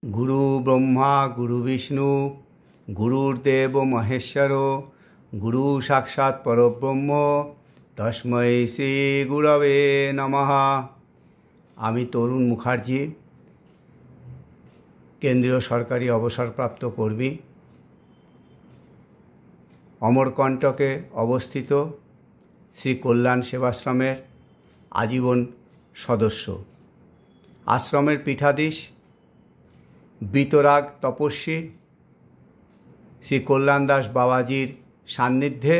गुरु ब्रह्मा गुरु विष्णु गुरुर्देव महेश्वर गुरु साक्षात् परब्रह्म तस्मै श्री गुरवे नमः। आमी तरुण मुखार्जी केंद्रीय सरकारी अवसरप्राप्त कर्मी अमरकंटके अवस्थित श्री कल्याण सेवाश्रमेर आजीवन सदस्य। आश्रमेर पीठाधीश बीतराग तपस्वी श्री कल्याण दास बाबाजीर सान्निध्ये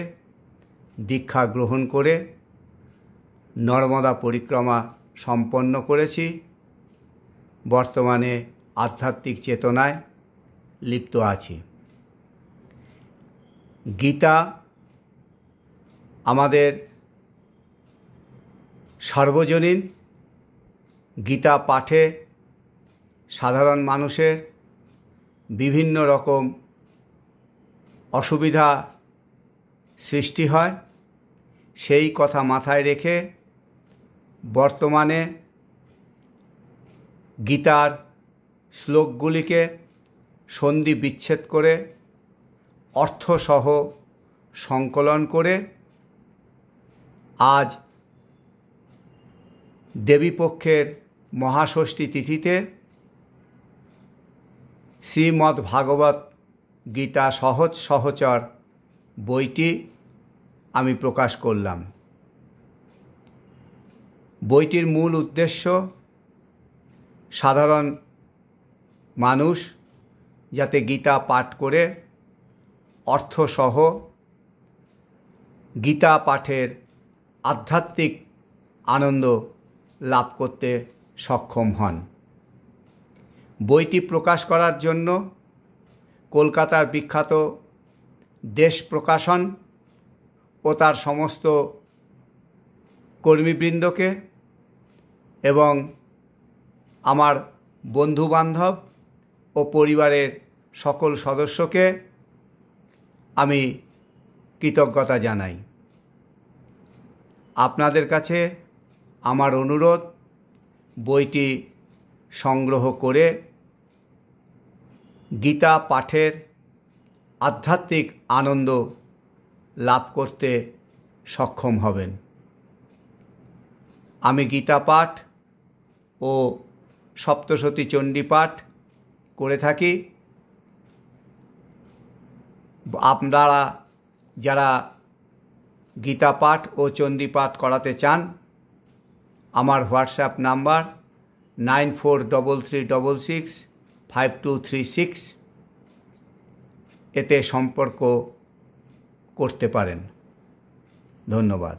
दीक्षा ग्रहण करे नर्मदा परिक्रमा सम्पन्न करेছি। बर्तमाने आध्यात्मिक चेतनाय लिप्त आछि। गीता आमादेर सार्वजनीन। गीता पाठे साधारण मानुषेर विभिन्न रकम असुविधा सृष्टि हय। सेई कथा माथाय रेखे बर्तमाने गीतार श्लोकगुलिके सन्धि विच्छेद करे अर्थसह संकलन करे आज देवीपक्षेर महाषष्ठी तिथिते श्रीमद् भागवत गीता सहज सहचर বইটি আমি প্রকাশ করলাম। বইটির মূল উদ্দেশ্য সাধারণ মানুষ যাতে গীতা পাঠ করে অর্থসহ গীতা পাঠের আধ্যাত্মিক আনন্দ লাভ করতে সক্ষম হন। বইটি প্রকাশ করার জন্য কলকাতার বিখ্যাত দেশ প্রকাশন ও তার সমস্ত কর্মীবৃন্দকে এবং আমার বন্ধুবান্ধব ও পরিবারের সকল সদস্যকে আমি কৃতজ্ঞতা জানাই। আপনাদের কাছে আমার অনুরোধ বইটি সংগ্রহ করে গীতা পাঠের আধ্যাত্মিক আনন্দ লাভ করতে সক্ষম হবেন। আমি গীতা পাঠ ও সপ্তশতী চণ্ডী পাঠ করে থাকি। আপনারা যারা গীতা পাঠ ও চণ্ডী পাঠ করাতে চান আমার হোয়াটসঅ্যাপ নাম্বার 9433665236 এতে সম্পর্ক করতে পারেন। ধন্যবাদ।